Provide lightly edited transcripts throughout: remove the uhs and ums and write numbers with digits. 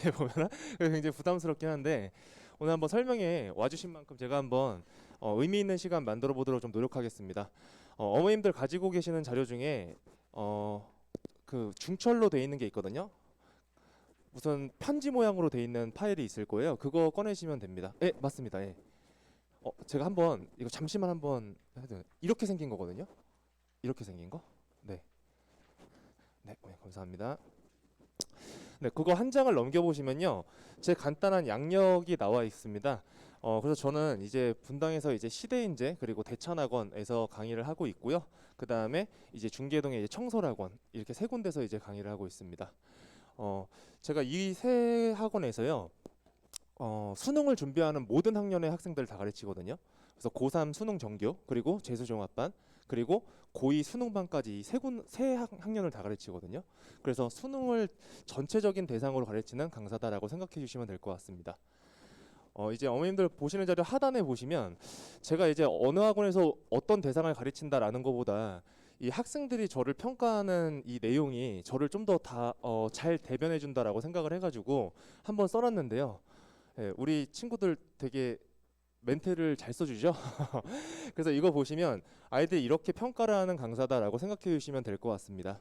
예, 보면은 굉장히 부담스럽긴 한데 오늘 한번 설명에 와주신 만큼 제가 한번 의미 있는 시간 만들어 보도록 좀 노력하겠습니다. 어머님들 가지고 계시는 자료 중에 그 중철로 돼 있는 게 있거든요. 우선 편지 모양으로 돼 있는 파일이 있을 거예요. 그거 꺼내시면 됩니다. 예, 맞습니다. 예. 제가 한번 이거 잠시만 한번 이렇게 생긴 거거든요. 이렇게 생긴 거. 네, 네, 감사합니다. 네, 그거 한 장을 넘겨보시면요, 제 간단한 양력이 나와 있습니다. 그래서 저는 이제 분당에서 이제 시대인재 그리고 대천학원에서 강의를 하고 있고요. 그 다음에 이제 중계동의 이제 청설학원 이렇게 세 군데서 이제 강의를 하고 있습니다. 제가 이 세 학원에서요, 수능을 준비하는 모든 학년의 학생들을 다 가르치거든요. 그래서 고3 수능 정규, 그리고 재수종합반, 그리고 고2 수능반까지 이 세 학년을 다 가르치거든요. 그래서 수능을 전체적인 대상으로 가르치는 강사다라고 생각해 주시면 될 것 같습니다. 이제 어머님들 보시는 자료 하단에 보시면 제가 이제 어느 학원에서 어떤 대상을 가르친다라는 것보다 이 학생들이 저를 평가하는 이 내용이 저를 좀 더 잘 대변해 준다라고 생각을 해가지고 한번 써놨는데요. 예, 우리 친구들 되게 멘트를 잘 써주죠. 그래서 이거 보시면 아이들이 이렇게 평가를 하는 강사다라고 생각해 주시면 될 것 같습니다.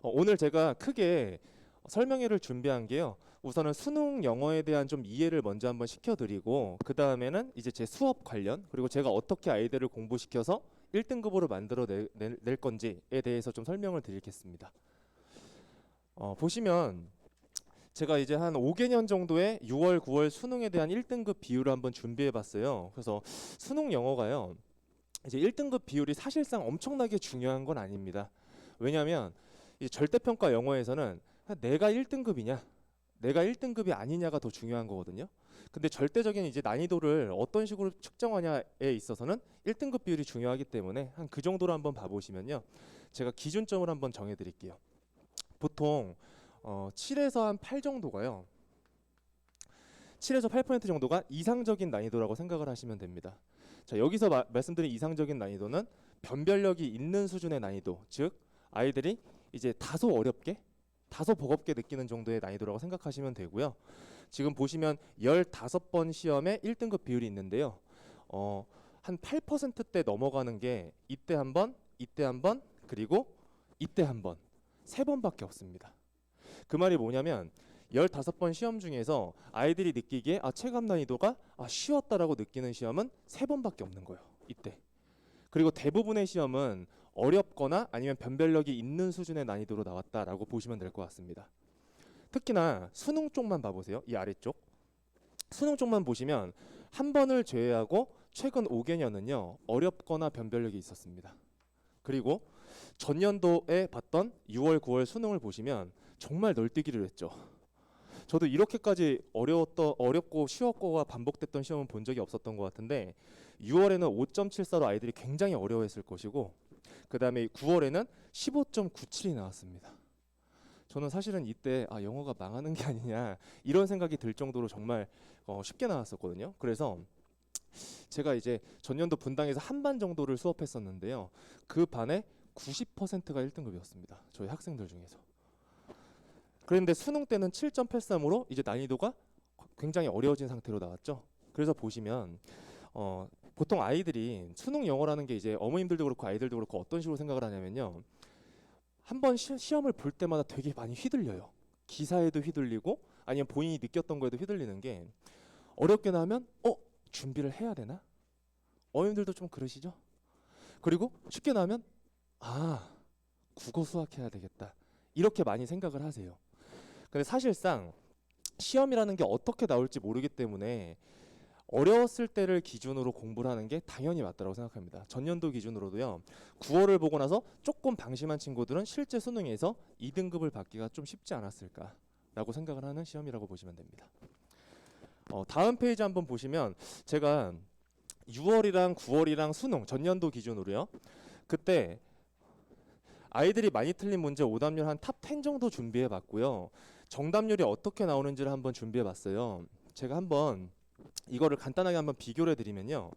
오늘 제가 크게 설명회를 준비한 게요. 우선은 수능 영어에 대한 좀 이해를 먼저 한번 시켜드리고 그 다음에는 이제 제 수업 관련 그리고 제가 어떻게 아이들을 공부시켜서 1등급으로 만들어 낼 건지에 대해서 좀 설명을 드리겠습니다. 보시면 제가 이제 한 5개년 정도의 6월, 9월 수능에 대한 1등급 비율을 한번 준비해 봤어요. 그래서 수능 영어가요, 이제 1등급 비율이 사실상 엄청나게 중요한 건 아닙니다. 왜냐하면 이 절대평가 영어에서는 내가 1등급이냐, 내가 1등급이 아니냐가 더 중요한 거거든요. 근데 절대적인 이제 난이도를 어떤 식으로 측정하냐에 있어서는 1등급 비율이 중요하기 때문에 한 그 정도로 한번 봐보시면요. 제가 기준점을 한번 정해 드릴게요. 보통 7에서 한 8 정도가요. 7에서 8% 정도가 이상적인 난이도라고 생각을 하시면 됩니다. 자, 여기서 말씀드린 이상적인 난이도는 변별력이 있는 수준의 난이도, 즉 아이들이 이제 다소 어렵게, 다소 버겁게 느끼는 정도의 난이도라고 생각하시면 되고요. 지금 보시면 15번 시험에 1등급 비율이 있는데요. 한 8%대 넘어가는 게 이때 한 번, 이때 한 번, 그리고 이때 한 번, 세 번밖에 없습니다. 그 말이 뭐냐면 15번 시험 중에서 아이들이 느끼기에 체감 난이도가 쉬웠다라고 느끼는 시험은 3번밖에 없는 거예요. 이때. 그리고 대부분의 시험은 어렵거나 아니면 변별력이 있는 수준의 난이도로 나왔다라고 보시면 될 것 같습니다. 특히나 수능 쪽만 봐보세요. 이 아래쪽. 수능 쪽만 보시면 한 번을 제외하고 최근 5개년은요. 어렵거나 변별력이 있었습니다. 그리고 전년도에 봤던 6월, 9월 수능을 보시면 정말 널뛰기를 했죠. 저도 이렇게까지 어렵고 쉬웠고가 반복됐던 시험은 본 적이 없었던 것 같은데 6월에는 5.74로 아이들이 굉장히 어려워했을 것이고 그 다음에 9월에는 15.97이 나왔습니다. 저는 사실은 이때 영어가 망하는 게 아니냐 이런 생각이 들 정도로 정말 쉽게 나왔었거든요. 그래서 제가 이제 전년도 분당에서 한 반 정도를 수업했었는데요. 그 반에 90%가 1등급이었습니다. 저희 학생들 중에서. 그런데 수능 때는 7.83으로 이제 난이도가 굉장히 어려워진 상태로 나왔죠. 그래서 보시면 보통 아이들이 수능 영어라는 게 이제 어머님들도 그렇고 아이들도 그렇고 어떤 식으로 생각을 하냐면요. 한번 시험을 볼 때마다 되게 많이 휘둘려요. 기사에도 휘둘리고 아니면 본인이 느꼈던 거에도 휘둘리는 게 어렵게 나오면 준비를 해야 되나? 어머님들도 좀 그러시죠? 그리고 쉽게 나오면 국어 수학 해야 되겠다. 이렇게 많이 생각을 하세요. 근데 사실상 시험이라는 게 어떻게 나올지 모르기 때문에 어려웠을 때를 기준으로 공부를 하는 게 당연히 맞다고 생각합니다. 전년도 기준으로도요. 9월을 보고 나서 조금 방심한 친구들은 실제 수능에서 2등급을 받기가 좀 쉽지 않았을까라고 생각을 하는 시험이라고 보시면 됩니다. 다음 페이지 한번 보시면 제가 6월이랑 9월이랑 수능 전년도 기준으로요. 그때 아이들이 많이 틀린 문제 오답률 한 탑 10 정도 준비해 봤고요. 정답률이 어떻게 나오는지를 한번 정비해 봤어요. 제가 한번 이거를 간단하게 한번 비교를 해드리면요.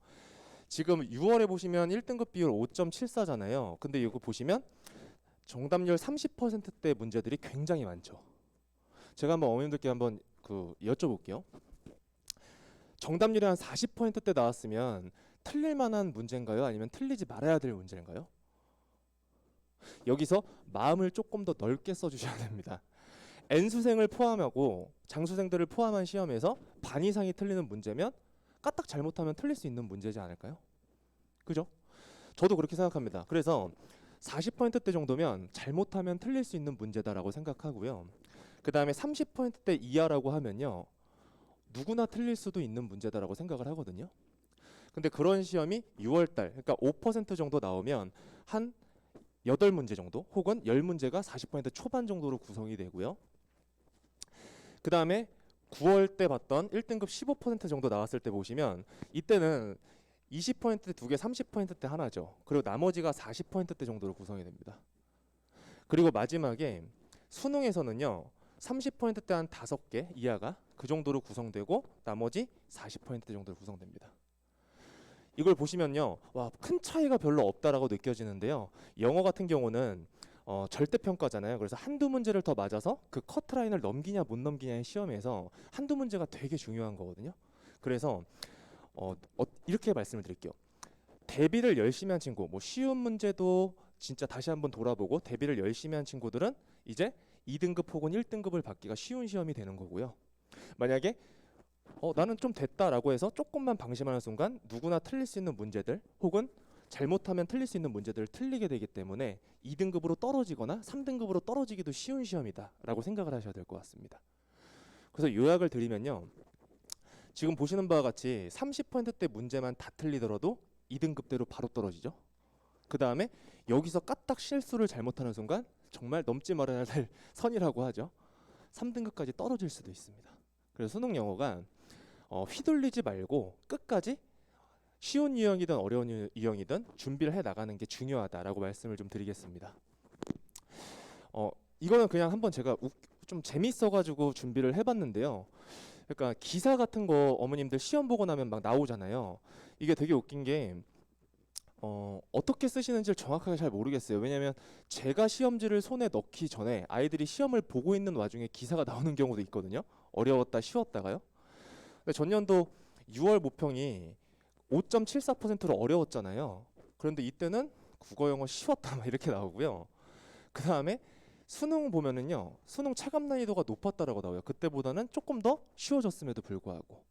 지금 6월에 보시면 1등급 비율 5.74잖아요. 근데 이거 보시면 정답률 30%대 문제들이 굉장히 많죠. 제가 한번 어머님들께 한번 여쭤볼게요. 정답률이 한 40%대 나왔으면 틀릴 만한 문제인가요? 아니면 틀리지 말아야 될 문제인가요? 여기서 마음을 조금 더 넓게 써주셔야 됩니다. N수생을 포함하고 장수생들을 포함한 시험에서 반 이상이 틀리는 문제면 까딱 잘못하면 틀릴 수 있는 문제지 않을까요? 그죠? 저도 그렇게 생각합니다. 그래서 40%대 정도면 잘못하면 틀릴 수 있는 문제다라고 생각하고요. 그 다음에 30%대 이하라고 하면요, 누구나 틀릴 수도 있는 문제다라고 생각을 하거든요. 근데 그런 시험이 6월달, 그러니까 5% 정도 나오면 한 8문제 정도 혹은 10문제가 40% 초반 정도로 구성이 되고요. 그 다음에 9월 때 봤던 1등급 15% 정도 나왔을 때 보시면 이때는 20%대 2개, 30%대 하나죠. 그리고 나머지가 40%대 정도로 구성이 됩니다. 그리고 마지막에 수능에서는요, 30%대 한 5개 이하가 그 정도로 구성되고 나머지 40%대 정도로 구성됩니다. 이걸 보시면요, 와, 큰 차이가 별로 없다라고 느껴지는데요. 영어 같은 경우는 절대평가잖아요. 그래서 한두 문제를 더 맞아서 그 커트라인을 넘기냐 못 넘기냐의 시험에서 한두 문제가 되게 중요한 거거든요. 그래서 이렇게 말씀을 드릴게요. 대비를 열심히 한 친구, 뭐 쉬운 문제도 진짜 다시 한번 돌아보고 대비를 열심히 한 친구들은 이제 2등급 혹은 1등급을 받기가 쉬운 시험이 되는 거고요. 만약에 나는 좀 됐다라고 해서 조금만 방심하는 순간 누구나 틀릴 수 있는 문제들 혹은 잘못하면 틀릴 수 있는 문제들을 틀리게 되기 때문에 2등급으로 떨어지거나 3등급으로 떨어지기도 쉬운 시험이다라고 생각을 하셔야 될 것 같습니다. 그래서 요약을 드리면요, 지금 보시는 바와 같이 30%대 문제만 다 틀리더라도 2등급대로 바로 떨어지죠. 그 다음에 여기서 까딱 실수를 잘못하는 순간 정말 넘지 말아야 될 선이라고 하죠. 3등급까지 떨어질 수도 있습니다. 그래서 수능 영어가 휘둘리지 말고 끝까지 쉬운 유형이든 어려운 유형이든 준비를 해 나가는 게 중요하다라고 말씀을 좀 드리겠습니다. 이거는 그냥 한번 제가 좀 재밌어가지고 준비를 해봤는데요. 그러니까 기사 같은 거 어머님들 시험 보고 나면 막 나오잖아요. 이게 되게 웃긴 게 어떻게 쓰시는지를 정확하게 잘 모르겠어요. 왜냐면 제가 시험지를 손에 넣기 전에 아이들이 시험을 보고 있는 와중에 기사가 나오는 경우도 있거든요. 어려웠다, 쉬웠다가요. 근데 전년도 6월 모평이 5.74%로 어려웠잖아요. 그런데 이때는 국어 영어 쉬웠다 막 이렇게 나오고요. 그 다음에 수능 보면은요, 수능 체감 난이도가 높았다라고 나와요. 그때보다는 조금 더 쉬워졌음에도 불구하고.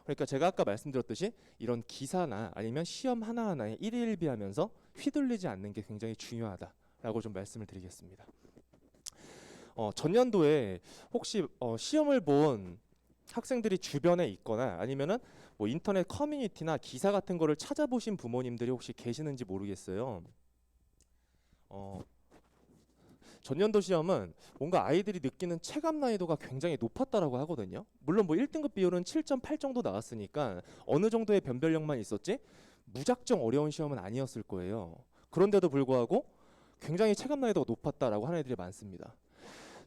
그러니까 제가 아까 말씀드렸듯이 이런 기사나 아니면 시험 하나하나에 일희일비하면서 휘둘리지 않는 게 굉장히 중요하다라고 좀 말씀을 드리겠습니다. 전년도에 혹시 시험을 본 학생들이 주변에 있거나 아니면은 뭐 인터넷 커뮤니티나 기사 같은 거를 찾아보신 부모님들이 혹시 계시는지 모르겠어요. 전년도 시험은 뭔가 아이들이 느끼는 체감 난이도가 굉장히 높았다라고 하거든요. 물론 뭐 1등급 비율은 7.8 정도 나왔으니까 어느 정도의 변별력만 있었지 무작정 어려운 시험은 아니었을 거예요. 그런데도 불구하고 굉장히 체감 난이도가 높았다라고 하는 애들이 많습니다.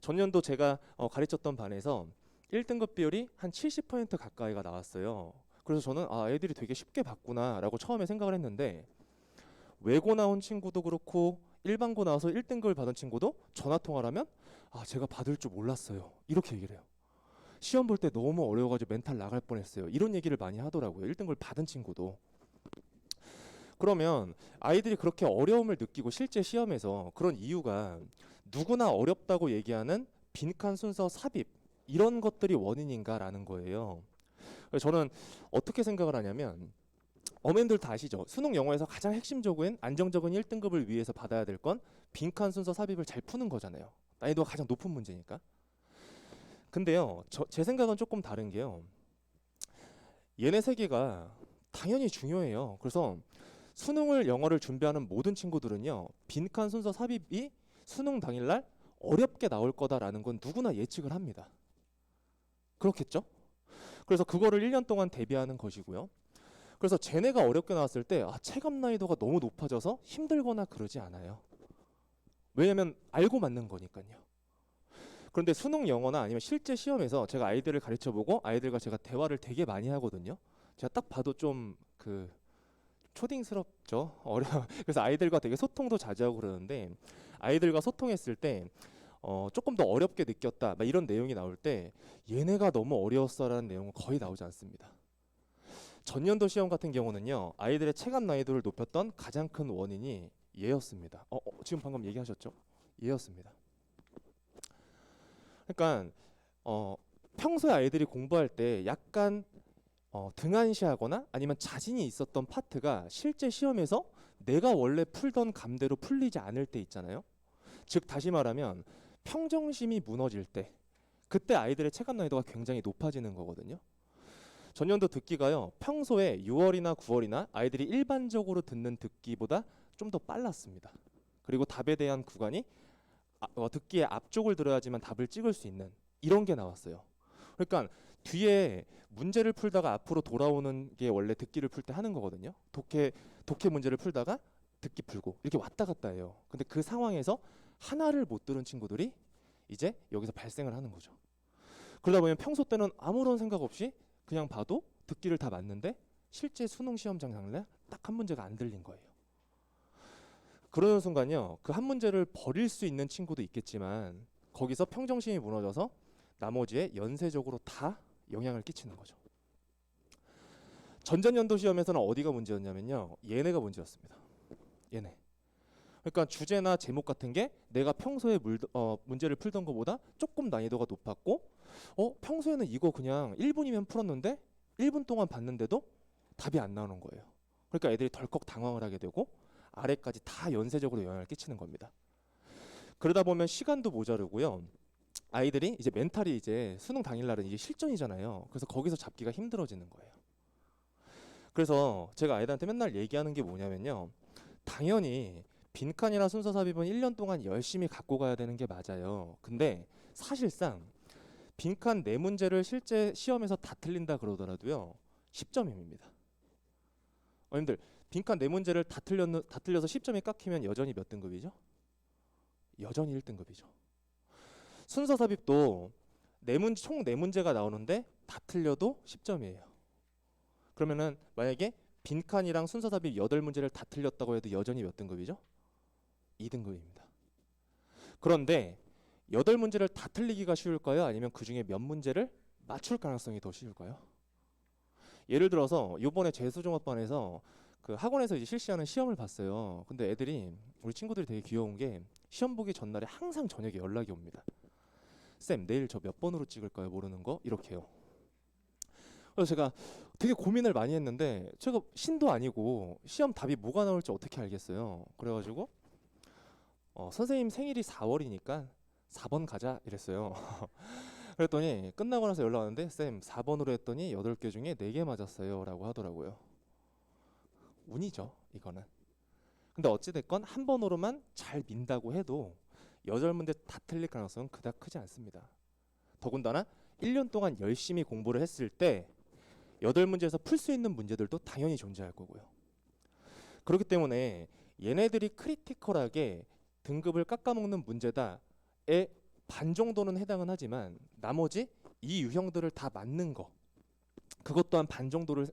전년도 제가 가르쳤던 반에서 1등급 비율이 한 70% 가까이가 나왔어요. 그래서 저는 애들이 되게 쉽게 봤구나라고 처음에 생각을 했는데 외고 나온 친구도 그렇고 일반고 나와서 1등급을 받은 친구도 전화 통화를 하면 제가 받을 줄 몰랐어요. 이렇게 얘기를 해요. 시험 볼 때 너무 어려워가지고 멘탈 나갈 뻔했어요. 이런 얘기를 많이 하더라고요. 1등급을 받은 친구도. 그러면 아이들이 그렇게 어려움을 느끼고 실제 시험에서 그런 이유가 누구나 어렵다고 얘기하는 빈칸 순서 삽입 이런 것들이 원인인가라는 거예요. 그래서 저는 어떻게 생각을 하냐면 어머님들 다 아시죠? 수능 영어에서 가장 핵심적인 안정적인 1등급을 위해서 받아야 될 건 빈칸 순서 삽입을 잘 푸는 거잖아요. 난이도가 가장 높은 문제니까. 근데요, 제 생각은 조금 다른 게요. 얘네 세 개가 당연히 중요해요. 그래서 수능을 영어를 준비하는 모든 친구들은요, 빈칸 순서 삽입이 수능 당일날 어렵게 나올 거다라는 건 누구나 예측을 합니다. 그렇겠죠? 그래서 그거를 1년 동안 대비하는 것이고요. 그래서 쟤네가 어렵게 나왔을 때 체감 난이도가 너무 높아져서 힘들거나 그러지 않아요. 왜냐면 알고 맞는 거니까요. 그런데 수능 영어나 아니면 실제 시험에서 제가 아이들을 가르쳐보고 아이들과 제가 대화를 되게 많이 하거든요. 제가 딱 봐도 좀 초딩스럽죠. 그래서 아이들과 되게 소통도 자주 하고 그러는데 아이들과 소통했을 때 조금 더 어렵게 느꼈다 막 이런 내용이 나올 때 얘네가 너무 어려웠어라는 내용은 거의 나오지 않습니다. 전년도 시험 같은 경우는요 아이들의 체감 난이도를 높였던 가장 큰 원인이 얘였습니다. 지금 방금 얘기하셨죠? 얘였습니다. 그러니까 평소에 아이들이 공부할 때 약간 등한시하거나 아니면 자신이 있었던 파트가 실제 시험에서 내가 원래 풀던 감대로 풀리지 않을 때 있잖아요. 즉 다시 말하면 평정심이 무너질 때 그때 아이들의 체감 난이도가 굉장히 높아지는 거거든요. 전년도 듣기가요 평소에 6월이나 9월이나 아이들이 일반적으로 듣는 듣기보다 좀 더 빨랐습니다. 그리고 답에 대한 구간이 듣기의 앞쪽을 들어야지만 답을 찍을 수 있는 이런 게 나왔어요. 그러니까 뒤에 문제를 풀다가 앞으로 돌아오는 게 원래 듣기를 풀 때 하는 거거든요. 독해 문제를 풀다가 듣기 풀고 이렇게 왔다 갔다 해요. 근데 그 상황에서 하나를 못 들은 친구들이 이제 여기서 발생을 하는 거죠. 그러다 보면 평소 때는 아무런 생각 없이 그냥 봐도 듣기를 다 맞는데 실제 수능 시험장 장래 딱 한 문제가 안 들린 거예요. 그러는 순간요 그 한 문제를 버릴 수 있는 친구도 있겠지만 거기서 평정심이 무너져서 나머지에 연쇄적으로 다 영향을 끼치는 거죠. 전전년도 시험에서는 어디가 문제였냐면요 얘네가 문제였습니다. 얘네. 그러니까 주제나 제목 같은 게 내가 평소에 문제를 풀던 것보다 조금 난이도가 높았고 평소에는 이거 그냥 1분이면 풀었는데 1분 동안 봤는데도 답이 안 나오는 거예요. 그러니까 애들이 덜컥 당황을 하게 되고 아래까지 다 연쇄적으로 영향을 끼치는 겁니다. 그러다 보면 시간도 모자르고요. 아이들이 이제 멘탈이 이제 수능 당일날은 이제 실전이잖아요. 그래서 거기서 잡기가 힘들어지는 거예요. 그래서 제가 아이들한테 맨날 얘기하는 게 뭐냐면요. 당연히 빈칸이나 순서 삽입은 1년 동안 열심히 갖고 가야 되는 게 맞아요. 근데 사실상 빈칸 4문제를 실제 시험에서 다 틀린다 그러더라도요. 10점입니다. 여러분들 빈칸 4문제를 다 틀려서 10점이 깎이면 여전히 몇 등급이죠? 여전히 1등급이죠. 순서 삽입도 총 4문제가 나오는데 다 틀려도 10점이에요. 그러면은 만약에 빈칸이랑 순서 삽입 8문제를 다 틀렸다고 해도 여전히 몇 등급이죠? 2등급입니다. 그런데 8문제를 다 틀리기가 쉬울까요? 아니면 그 중에 몇 문제를 맞출 가능성이 더 쉬울까요? 예를 들어서 이번에 재수종합반에서 그 학원에서 이제 실시하는 시험을 봤어요. 근데 애들이 우리 친구들이 되게 귀여운 게 시험 보기 전날에 항상 저녁에 연락이 옵니다. 쌤 내일 저 몇 번으로 찍을까요? 모르는 거 이렇게요. 그래서 제가 되게 고민을 많이 했는데 제가 신도 아니고 시험 답이 뭐가 나올지 어떻게 알겠어요. 그래가지고 선생님 생일이 4월이니까 4번 가자 이랬어요. 그랬더니 끝나고 나서 연락 왔는데 쌤 4번으로 했더니 8개 중에 4개 맞았어요 라고 하더라고요. 운이죠 이거는. 근데 어찌됐건 한 번으로만 잘 민다고 해도 8문제 다 틀릴 가능성은 그닥 크지 않습니다. 더군다나 1년 동안 열심히 공부를 했을 때 8문제에서 풀 수 있는 문제들도 당연히 존재할 거고요. 그렇기 때문에 얘네들이 크리티컬하게 등급을 깎아먹는 문제다에 반 정도는 해당은 하지만 나머지 이 유형들을 다 맞는 거 그것 또한 반 정도를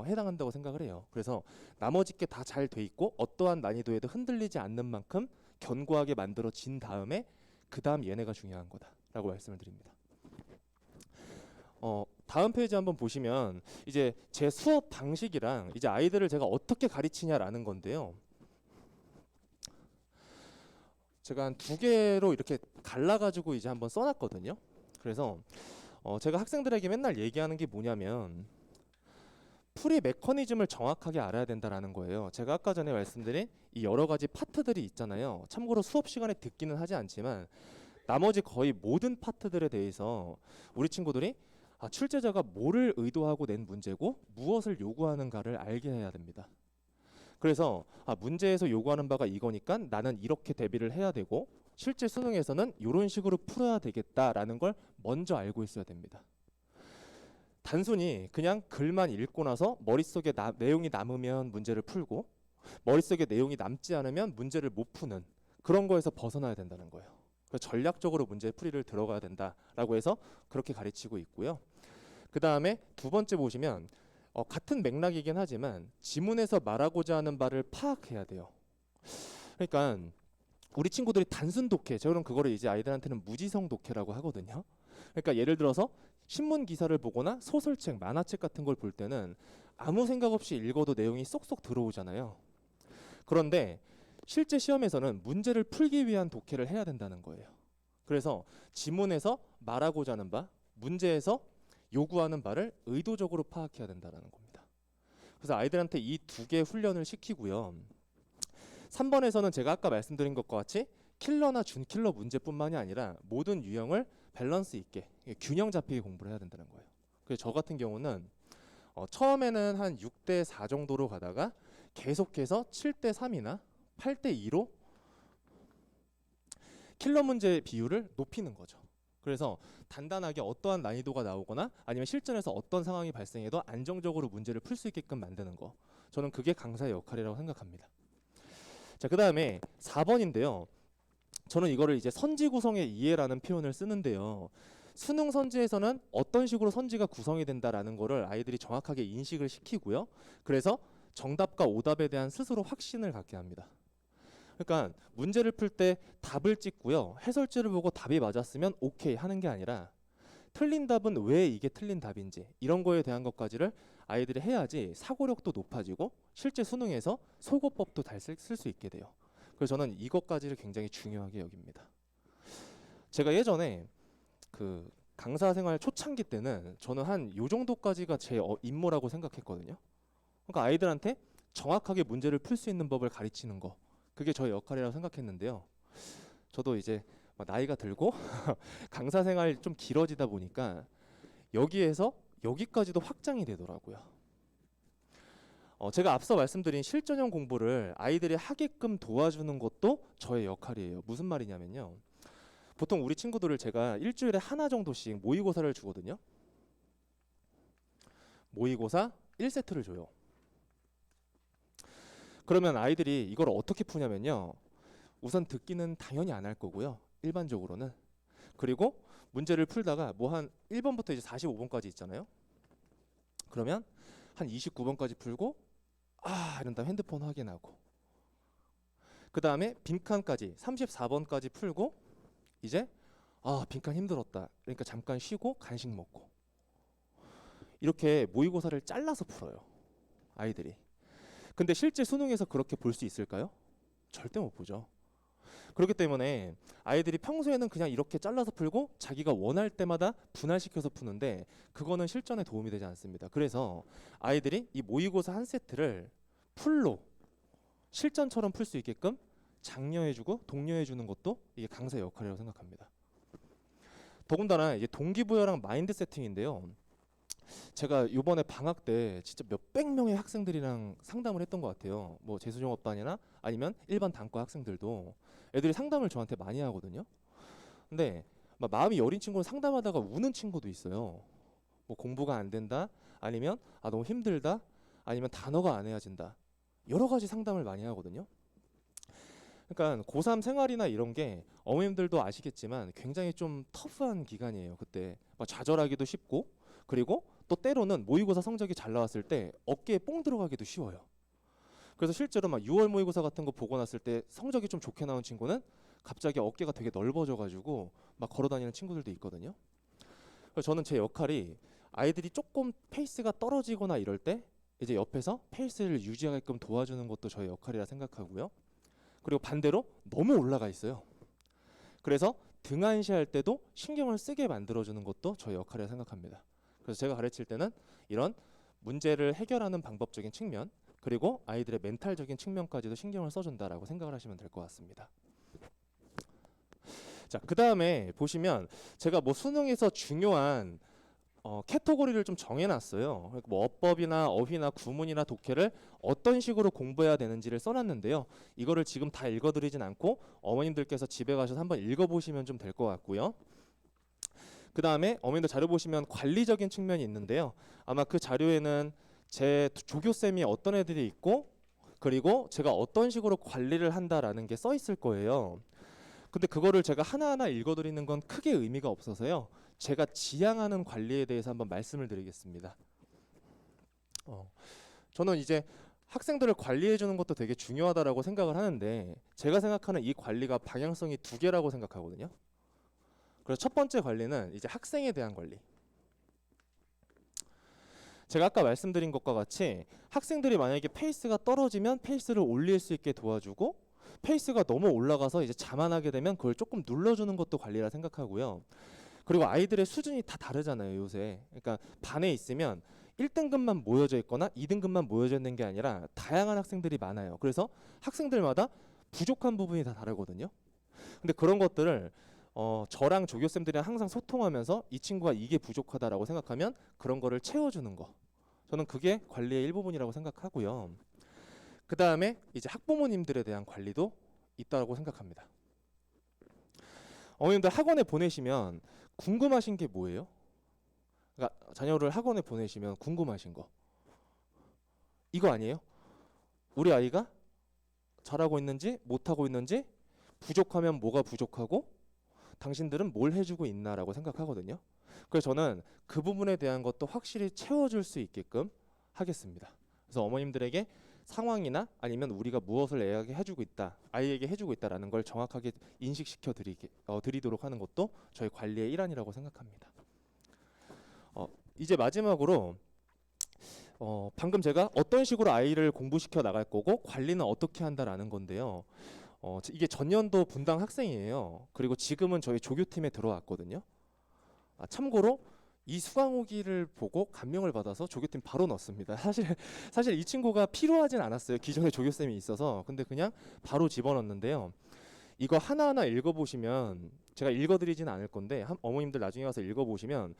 해당한다고 생각을 해요. 그래서 나머지 게 다 잘 돼 있고 어떠한 난이도에도 흔들리지 않는 만큼 견고하게 만들어진 다음에 그 다음 얘네가 중요한 거다라고 말씀을 드립니다. 다음 페이지 한번 보시면 이제 제 수업 방식이랑 이제 아이들을 제가 어떻게 가르치냐라는 건데요. 제가 한 2개로 이렇게 갈라가지고 이제 한번 써놨거든요. 그래서 제가 학생들에게 맨날 얘기하는 게 뭐냐면 풀이 메커니즘을 정확하게 알아야 된다라는 거예요. 제가 아까 전에 말씀드린 이 여러 가지 파트들이 있잖아요. 참고로 수업 시간에 듣기는 하지 않지만 나머지 거의 모든 파트들에 대해서 우리 친구들이 출제자가 뭐를 의도하고 낸 문제고 무엇을 요구하는가를 알게 해야 됩니다. 그래서 문제에서 요구하는 바가 이거니까 나는 이렇게 대비를 해야 되고 실제 수능에서는 이런 식으로 풀어야 되겠다라는 걸 먼저 알고 있어야 됩니다. 단순히 그냥 글만 읽고 나서 머릿속에 내용이 남으면 문제를 풀고 머릿속에 내용이 남지 않으면 문제를 못 푸는 그런 거에서 벗어나야 된다는 거예요. 그래서 전략적으로 문제 풀이를 들어가야 된다라고 해서 그렇게 가르치고 있고요. 그 다음에 2번째 보시면 같은 맥락이긴 하지만 지문에서 말하고자 하는 바를 파악해야 돼요. 그러니까 우리 친구들이 단순 독해, 저는 그거를 이제 아이들한테는 무지성 독해라고 하거든요. 그러니까 예를 들어서 신문 기사를 보거나 소설책, 만화책 같은 걸 볼 때는 아무 생각 없이 읽어도 내용이 쏙쏙 들어오잖아요. 그런데 실제 시험에서는 문제를 풀기 위한 독해를 해야 된다는 거예요. 그래서 지문에서 말하고자 하는 바, 문제에서 요구하는 바를 의도적으로 파악해야 된다는 겁니다. 그래서 아이들한테 이 두 개 훈련을 시키고요. 3번에서는 제가 아까 말씀드린 것과 같이 킬러나 준킬러 문제뿐만이 아니라 모든 유형을 밸런스 있게 균형 잡히게 공부를 해야 된다는 거예요. 그래서 저 같은 경우는 처음에는 한 6대 4 정도로 가다가 계속해서 7대 3이나 8대 2로 킬러 문제 비율을 높이는 거죠. 그래서 단단하게 어떠한 난이도가 나오거나 아니면 실전에서 어떤 상황이 발생해도 안정적으로 문제를 풀 수 있게끔 만드는 거. 저는 그게 강사의 역할이라고 생각합니다. 자, 그 다음에 4번인데요. 저는 이거를 이제 선지 구성의 이해라는 표현을 쓰는데요. 수능 선지에서는 어떤 식으로 선지가 구성이 된다라는 거를 아이들이 정확하게 인식을 시키고요. 그래서 정답과 오답에 대한 스스로 확신을 갖게 합니다. 그러니까 문제를 풀 때 답을 찍고요. 해설지를 보고 답이 맞았으면 오케이 하는 게 아니라 틀린 답은 왜 이게 틀린 답인지 이런 거에 대한 것까지를 아이들이 해야지 사고력도 높아지고 실제 수능에서 속어법도 잘 쓸 수 있게 돼요. 그래서 저는 이것까지를 굉장히 중요하게 여깁니다. 제가 예전에 그 강사 생활 초창기 때는 저는 한 요 정도까지가 제 임무라고 생각했거든요. 그러니까 아이들한테 정확하게 문제를 풀 수 있는 법을 가르치는 거. 그게 저의 역할이라고 생각했는데요. 저도 이제 나이가 들고 강사 생활이 좀 길어지다 보니까 여기에서 여기까지도 확장이 되더라고요. 제가 앞서 말씀드린 실전형 공부를 아이들이 하게끔 도와주는 것도 저의 역할이에요. 무슨 말이냐면요. 보통 우리 친구들을 제가 일주일에 하나 정도씩 모의고사를 주거든요. 모의고사 1세트를 줘요. 그러면 아이들이 이걸 어떻게 푸냐면요. 우선 듣기는 당연히 안 할 거고요. 일반적으로는. 그리고 문제를 풀다가 뭐 한 1번부터 이제 45번까지 있잖아요. 그러면 한 29번까지 풀고 이런 다음 핸드폰 확인하고 그 다음에 빈칸까지 34번까지 풀고 이제 빈칸 힘들었다. 그러니까 잠깐 쉬고 간식 먹고 이렇게 모의고사를 잘라서 풀어요. 아이들이. 근데 실제 수능에서 그렇게 볼 수 있을까요? 절대 못 보죠. 그렇기 때문에 아이들이 평소에는 그냥 이렇게 잘라서 풀고 자기가 원할 때마다 분할시켜서 푸는데 그거는 실전에 도움이 되지 않습니다. 그래서 아이들이 이 모의고사 한 세트를 풀로 실전처럼 풀 수 있게끔 장려해주고 독려해주는 것도 이게 강사의 역할이라고 생각합니다. 더군다나 이제 동기부여랑 마인드 세팅인데요. 제가 이번에 방학 때 진짜 몇백 명의 학생들이랑 상담을 했던 것 같아요. 뭐 재수종합반이나 아니면 일반 단과 학생들도 애들이 상담을 저한테 많이 하거든요. 근데 막 마음이 여린 친구는 상담하다가 우는 친구도 있어요. 뭐 공부가 안 된다, 아니면 너무 힘들다, 아니면 단어가 안 외워진다. 여러 가지 상담을 많이 하거든요. 그러니까 고3 생활이나 이런 게 어머님들도 아시겠지만 굉장히 좀 터프한 기간이에요. 그때 막 좌절하기도 쉽고 그리고 또 때로는 모의고사 성적이 잘 나왔을 때 어깨에 뽕 들어가기도 쉬워요. 그래서 실제로 막 6월 모의고사 같은 거 보고 났을 때 성적이 좀 좋게 나온 친구는 갑자기 어깨가 되게 넓어져가지고 막 걸어다니는 친구들도 있거든요. 그래서 저는 제 역할이 아이들이 조금 페이스가 떨어지거나 이럴 때 이제 옆에서 페이스를 유지하게끔 도와주는 것도 저의 역할이라 생각하고요. 그리고 반대로 너무 올라가 있어요. 그래서 등한시할 때도 신경을 쓰게 만들어주는 것도 저의 역할이라 생각합니다. 그래서 제가 가르칠 때는 이런 문제를 해결하는 방법적인 측면 그리고 아이들의 멘탈적인 측면까지도 신경을 써준다라고 생각을 하시면 될 것 같습니다. 자, 그 다음에 보시면 제가 뭐 수능에서 중요한 캐터고리를 좀 정해놨어요. 그러니까 뭐 어법이나 어휘나 구문이나 독해를 어떤 식으로 공부해야 되는지를 써놨는데요. 이거를 지금 다 읽어드리진 않고 어머님들께서 집에 가셔서 한번 읽어보시면 좀 될 것 같고요. 그 다음에 어머님들 자료 보시면 관리적인 측면이 있는데요. 아마 그 자료에는 제 조교쌤이 어떤 애들이 있고 그리고 제가 어떤 식으로 관리를 한다라는 게 써 있을 거예요. 근데 그거를 제가 하나하나 읽어드리는 건 크게 의미가 없어서요. 제가 지향하는 관리에 대해서 한번 말씀을 드리겠습니다. 저는 이제 학생들을 관리해 주는 것도 되게 중요하다라고 생각을 하는데 제가 생각하는 이 관리가 방향성이 두 개라고 생각하거든요. 그래서 첫 번째 관리는 이제 학생에 대한 관리. 제가 아까 말씀드린 것과 같이 학생들이 만약에 페이스가 떨어지면 페이스를 올릴 수 있게 도와주고 페이스가 너무 올라가서 이제 자만하게 되면 그걸 조금 눌러주는 것도 관리라 생각하고요. 그리고 아이들의 수준이 다 다르잖아요, 요새. 그러니까 반에 있으면 1등급만 모여져 있거나 2등급만 모여져 있는 게 아니라 다양한 학생들이 많아요. 그래서 학생들마다 부족한 부분이 다 다르거든요. 근데 그런 것들을 저랑 조교쌤들이랑 항상 소통하면서 이 친구가 이게 부족하다라고 생각하면 그런 거를 채워주는 거. 저는 그게 관리의 일부분이라고 생각하고요. 그 다음에 이제 학부모님들에 대한 관리도 있다고 생각합니다. 어머님들 학원에 보내시면 궁금하신 게 뭐예요? 그러니까 자녀를 학원에 보내시면 궁금하신 거. 이거 아니에요? 우리 아이가 잘하고 있는지 못하고 있는지 부족하면 뭐가 부족하고 당신들은 뭘 해주고 있나라고 생각하거든요. 그래서 저는 그 부분에 대한 것도 확실히 채워줄 수 있게끔 하겠습니다. 그래서 어머님들에게 상황이나 아니면 우리가 무엇을 애에게 해주고 있다, 아이에게 해주고 있다라는 걸 정확하게 인식시켜 드리도록 하는 것도 저희 관리의 일환이라고 생각합니다. 이제 마지막으로 방금 제가 어떤 식으로 아이를 공부시켜 나갈 거고 관리는 어떻게 한다라는 건데요. 이게 전년도 분당 학생이에요. 그리고 지금은 저희 조교팀에 들어왔거든요. 참고로 이 수강후기를 보고 감명을 받아서 조교팀 바로 넣었습니다. 사실 이 친구가 필요하진 않았어요. 기존에 조교쌤이 있어서. 근데 그냥 바로 집어넣었는데요. 이거 하나하나 읽어보시면 제가 읽어드리진 않을 건데 어머님들 나중에 와서 읽어보시면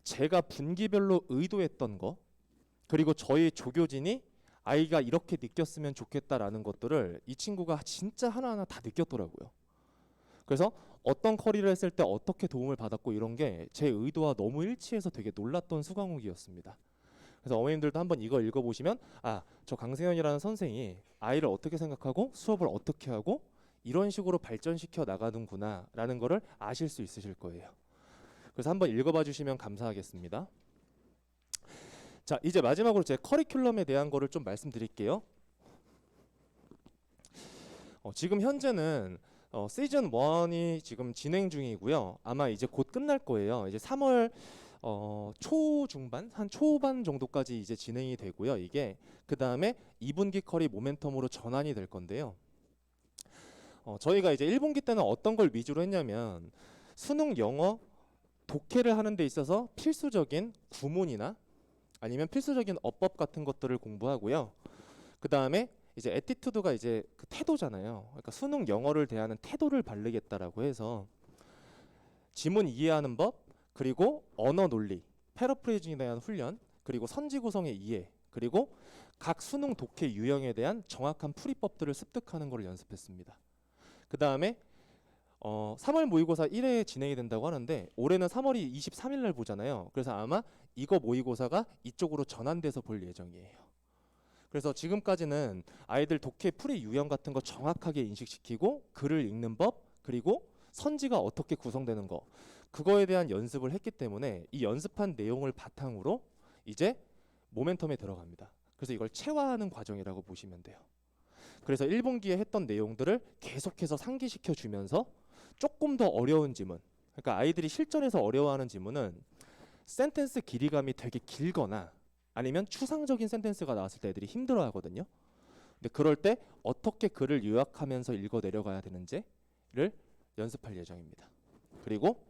제가 분기별로 의도했던 거 그리고 저희 조교진이 아이가 이렇게 느꼈으면 좋겠다라는 것들을 이 친구가 진짜 하나하나 다 느꼈더라고요. 그래서 어떤 커리를 했을 때 어떻게 도움을 받았고 이런 게 제 의도와 너무 일치해서 되게 놀랐던 수강후기였습니다. 그래서 어머님들도 한번 이거 읽어보시면 저 강세현이라는 선생이 아이를 어떻게 생각하고 수업을 어떻게 하고 이런 식으로 발전시켜 나가는구나 라는 거를 아실 수 있으실 거예요. 그래서 한번 읽어봐 주시면 감사하겠습니다. 자, 이제 마지막으로 제 커리큘럼에 대한 거를 좀 말씀드릴게요. 지금 현재는 시즌 1이 지금 진행 중이고요. 아마 이제 곧 끝날 거예요. 이제 3월 초중반, 한 초반 정도까지 이제 진행이 되고요. 이게 그 다음에 2분기 커리 모멘텀으로 전환이 될 건데요. 저희가 이제 1분기 때는 어떤 걸 위주로 했냐면 수능 영어 독해를 하는 데 있어서 필수적인 구문이나 아니면 필수적인 어법 같은 것들을 공부하고요. 그 다음에 이제 애티튜드가 이제 그 태도잖아요. 그러니까 수능 영어를 대하는 태도를 바르겠다라고 해서 지문 이해하는 법, 그리고 언어 논리, 패러프레이징에 대한 훈련, 그리고 선지 구성의 이해, 그리고 각 수능 독해 유형에 대한 정확한 풀이법들을 습득하는 걸 연습했습니다. 그 다음에 3월 모의고사 1회 진행이 된다고 하는데 올해는 3월이 23일 날 보잖아요. 그래서 아마 이거 모의고사가 이쪽으로 전환돼서 볼 예정이에요. 그래서 지금까지는 아이들 독해 풀이 유형 같은 거 정확하게 인식시키고 글을 읽는 법 그리고 선지가 어떻게 구성되는 거 그거에 대한 연습을 했기 때문에 이 연습한 내용을 바탕으로 이제 모멘텀에 들어갑니다. 그래서 이걸 체화하는 과정이라고 보시면 돼요. 그래서 1분기에 했던 내용들을 계속해서 상기시켜 주면서 조금 더 어려운 지문, 그러니까 아이들이 실전에서 어려워하는 지문은 센텐스 길이감이 되게 길거나 아니면 추상적인 센텐스가 나왔을 때 애들이 힘들어 하거든요. 근데 그럴 때 어떻게 글을 요약하면서 읽어 내려가야 되는지를 연습할 예정입니다. 그리고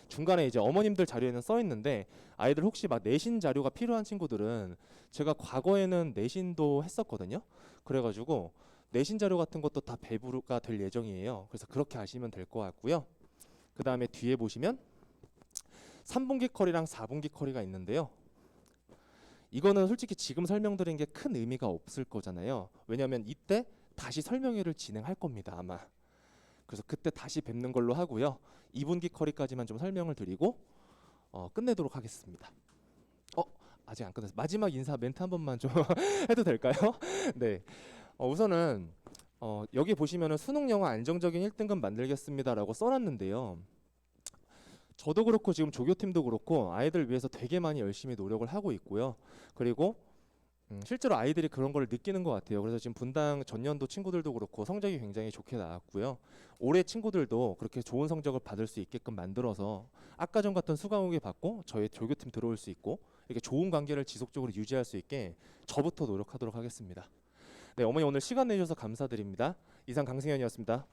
중간에 이제 어머님들 자료에는 써 있는데 아이들 혹시 막 내신 자료가 필요한 친구들은 제가 과거에는 내신도 했었거든요. 그래가지고 내신 자료 같은 것도 다 배부가 될 예정이에요. 그래서 그렇게 하시면 될 것 같고요. 그 다음에 뒤에 보시면 3분기 커리랑 4분기 커리가 있는데요. 이거는 솔직히 지금 설명드린 게 큰 의미가 없을 거잖아요. 왜냐하면 이때 다시 설명회를 진행할 겁니다, 아마. 그래서 그때 다시 뵙는 걸로 하고요. 2분기 커리까지만 좀 설명을 드리고 끝내도록 하겠습니다. 아직 안 끝났어요. 마지막 인사 멘트 한 번만 좀 해도 될까요? 네. 우선은 여기 보시면은 수능 영어 안정적인 1등급 만들겠습니다라고 써놨는데요. 저도 그렇고 지금 조교팀도 그렇고 아이들 위해서 되게 많이 열심히 노력을 하고 있고요. 그리고 실제로 아이들이 그런 걸 느끼는 것 같아요. 그래서 지금 분당 전년도 친구들도 그렇고 성적이 굉장히 좋게 나왔고요. 올해 친구들도 그렇게 좋은 성적을 받을 수 있게끔 만들어서 아까 전 같은 수강 후기 받고 저희 조교팀 들어올 수 있고 이렇게 좋은 관계를 지속적으로 유지할 수 있게 저부터 노력하도록 하겠습니다. 네, 어머니 오늘 시간 내주셔서 감사드립니다. 이상 강승현이었습니다.